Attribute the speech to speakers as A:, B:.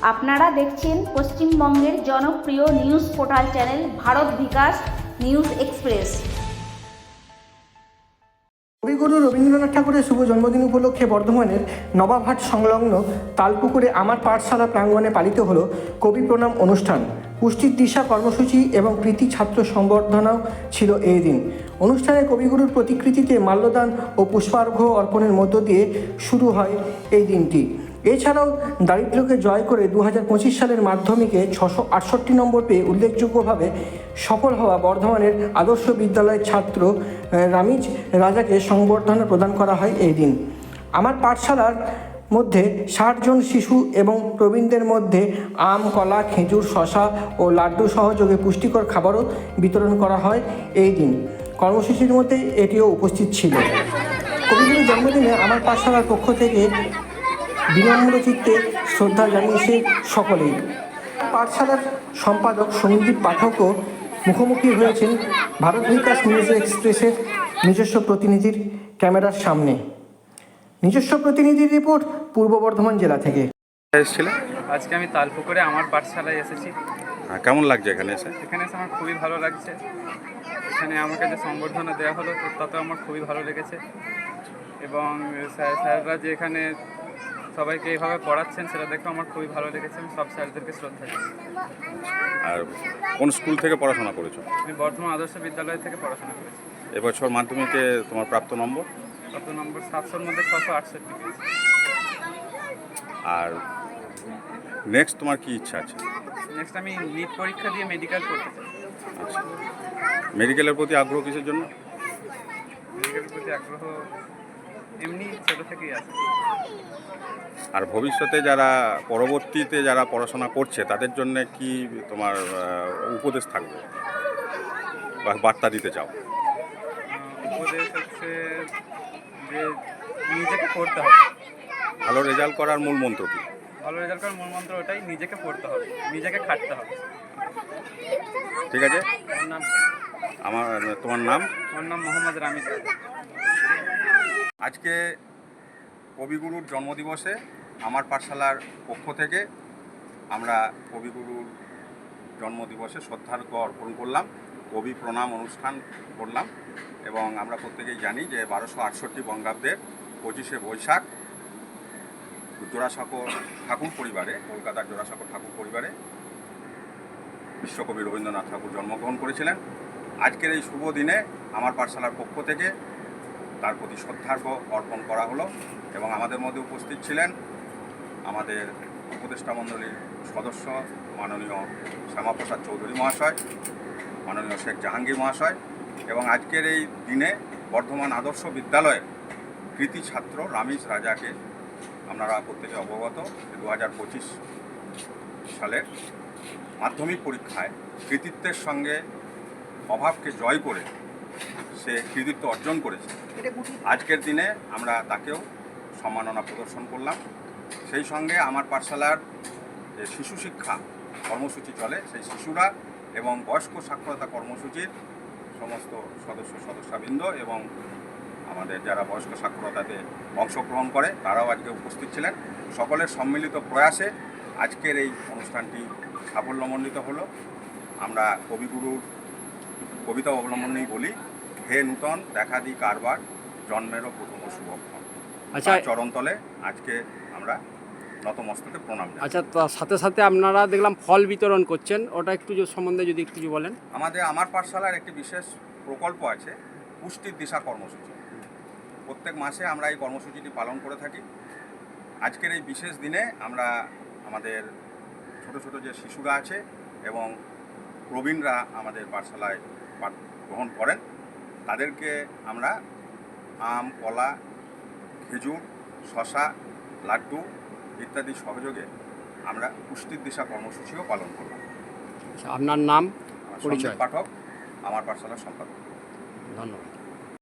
A: আপনারা দেখছেন পশ্চিমবঙ্গের জনপ্রিয় নিউজ পোর্টাল চ্যানেল ভারত বিকাশ নিউজ এক্সপ্রেস।
B: কবিগুরু রবীন্দ্রনাথ ঠাকুরের শুভ জন্মদিন উপলক্ষে বর্ধমানের নবাবহাট সংলগ্ন তালপুকুরে আমার পাঠশালা প্রাঙ্গণে পালিত হলো কবি প্রণাম অনুষ্ঠান। পুষ্টির দিশা কর্মসূচি এবং কৃতি ছাত্র সংবর্ধনাও ছিল এই দিন। অনুষ্ঠানে কবিগুরুর প্রতিকৃতিতে মাল্যদান ও পুষ্পার্ঘ্য অর্পণের মধ্য দিয়ে শুরু হয় এই দিনটি। এছাড়াও দারিদ্র্যকে জয় করে 2025 সালের মাধ্যমিকে 668 নম্বর পেয়ে উল্লেখযোগ্যভাবে সফল হওয়া বর্ধমানের আদর্শ বিদ্যালয়ের ছাত্র রামিজ রাজাকে সংবর্ধনা প্রদান করা হয় এই দিন। আমার পাঠশালার মধ্যে 60 জন শিশু এবং প্রবীণদের মধ্যে আম, কলা, খেজুর, শশা ও লাড্ডু সহযোগে পুষ্টিকর খাবারও বিতরণ করা হয় এই দিন। কর্মসূচির মধ্যে এটিও উপস্থিত ছিল। কবিগুরুর জন্মদিনে আমার পাঠশালার পক্ষ থেকে বিনম্র চিত্তে শ্রদ্ধা জানিয়েছে সকলেই। পাঠশালার সম্পাদক সন্দীপ পাঠকও মুখোমুখি হয়েছেন ভারত বিকাশ নিউজ এক্সপ্রেসের নিজস্ব প্রতিনিধির ক্যামেরার সামনে। নিজস্ব প্রতিনিধির রিপোর্ট পূর্ব বর্ধমান জেলা থেকে।
C: আজকে আমি তালপুকুরে আমার পাঠশালায় এসেছি।
D: কেমন লাগছে এখানে এসে?
C: এখানে এসে আমার খুবই ভালো লাগছে। এখানে আমাকে যে সংবর্ধনা দেওয়া হলো তাতে আমার খুবই ভালো লেগেছে, এবং স্যাররা যে এখানে সবাইকে এইভাবে পড়াচ্ছেন সেটা দেখে আমার খুবই ভালো লেগেছে। আমি সব স্যারদেরকে শ্রদ্ধা জানাই।
D: আর কোন স্কুল থেকে পড়াশোনা করেছো?
C: আমি বর্ধমান আদর্শ বিদ্যালয় থেকে পড়াশোনা করেছি।
D: এবছর মাধ্যমিকে তোমার প্রাপ্ত নম্বর?
C: কত নম্বর? 700-র মধ্যে 668 পেয়েছি।
D: আর নেক্সট তোমার কি ইচ্ছা আছে?
C: নেক্সট আমি নিট পরীক্ষা দিয়ে মেডিকেল করতে চাই।
D: আচ্ছা, মেডিকেলের প্রতি আগ্রহ কিসের জন্য?
C: মেডিকেলের প্রতি আগ্রহ এমনি ছোটো থেকেই আছে।
D: আর ভবিষ্যতে যারা পরবর্তীতে যারা পড়াশোনা করছে তাদের জন্য কি তোমার উপদেশ থাকবে বা বার্তা দিতে চাও?
C: উপদেশ হচ্ছে যে নিজেকে পড়তে হবে।
D: ভালো রেজাল্ট করার মূল মন্ত্র কি?
C: ভালো রেজাল্ট করার মূল মন্ত্র ওটাই, নিজেকে পড়তে হবে, নিজেকে খাটতে হবে।
D: ঠিক আছে, তোমার নাম?
C: আমার নাম মোহাম্মদ রামিজ।
D: আজকে কবিগুরুর জন্মদিবসে আমার পাঠশালার পক্ষ থেকে আমরা কবিগুরুর জন্মদিবসে শ্রদ্ধার্ঘ্য অর্পণ করলাম, কবি প্রণাম অনুষ্ঠান করলাম। এবং আমরা প্রত্যেকেই জানি যে 1268 বঙ্গাব্দের 25শে বৈশাখ জোড়াসাঁকো ঠাকুর পরিবারে, কলকাতার জোড়াসাঁকো ঠাকুর পরিবারে বিশ্বকবি রবীন্দ্রনাথ ঠাকুর জন্মগ্রহণ করেছিলেন। আজকের এই শুভ দিনে আমার পাঠশালার পক্ষ থেকে তার প্রতি শ্রদ্ধার্ঘ্য অর্পণ করা হলো। এবং আমাদের মধ্যে উপস্থিত ছিলেন আমাদের উপদেষ্টা মণ্ডলীর সদস্য মাননীয় শ্যামাপ্রসাদ চৌধুরী মহাশয়, মাননীয় শেখ জাহাঙ্গীর মহাশয়, এবং আজকের এই দিনে বর্ধমান আদর্শ বিদ্যালয়ের কৃতি ছাত্র রামিজ রাজাকে আপনারা প্রত্যেকে অবগত। 2025 সালের মাধ্যমিক পরীক্ষায় কৃতিত্বের সঙ্গে অভাবকে জয় করে সে কৃতিত্ব অর্জন করেছে। আজকের দিনে আমরা তাকেও সম্মাননা প্রদর্শন করলাম। সেই সঙ্গে আমার পাঠশালার যে শিশু শিক্ষা কর্মসূচি চলে, সেই শিশুরা এবং বয়স্ক সাক্ষরতা কর্মসূচির সমস্ত সদস্যবৃন্দ এবং আমাদের যারা বয়স্ক সাক্ষরতাতে অংশগ্রহণ করে তারাও আজকে উপস্থিত ছিলেন। সকলের সম্মিলিত প্রয়াসে আজকের এই অনুষ্ঠানটি সাফল্যমণ্ডিত হলো। আমরা কবিগুরুর কবিতা অবলম্বনেই বলি, হে নূতন দেখা দি কারবার, জন্মেরও প্রথম শুভক্ষণ। আচ্ছা, চরণতলে আজকে আমরা নতমস্তকে প্রণাম জানাই।
E: আচ্ছা, তার সাথে সাথে আপনারা দেখলাম ফল বিতরণ করছেন, ওটা একটু সম্বন্ধে যদি একটু বলেন।
D: আমার পাঠশালার একটি বিশেষ প্রকল্প আছে, পুষ্টির দিশা কর্মসূচি। প্রত্যেক মাসে আমরা এই কর্মসূচিটি পালন করে থাকি। আজকের এই বিশেষ দিনে আমরা আমাদের ছোট ছোট যে শিশুরা আছে এবং প্রবীণরা আমাদের পাঠশালায় পাঠ গ্রহণ করেন, তাদেরকে আমরা আম, কলা, খেজুর, শশা, লাড্ডু ইত্যাদি সহযোগে আমরা পুষ্টির দিশা কর্মসূচিও পালন করব।
E: আপনার নাম, পরিচয়?
D: পাঠক, আমার পাঠশালার সম্পাদক।
E: ধন্যবাদ।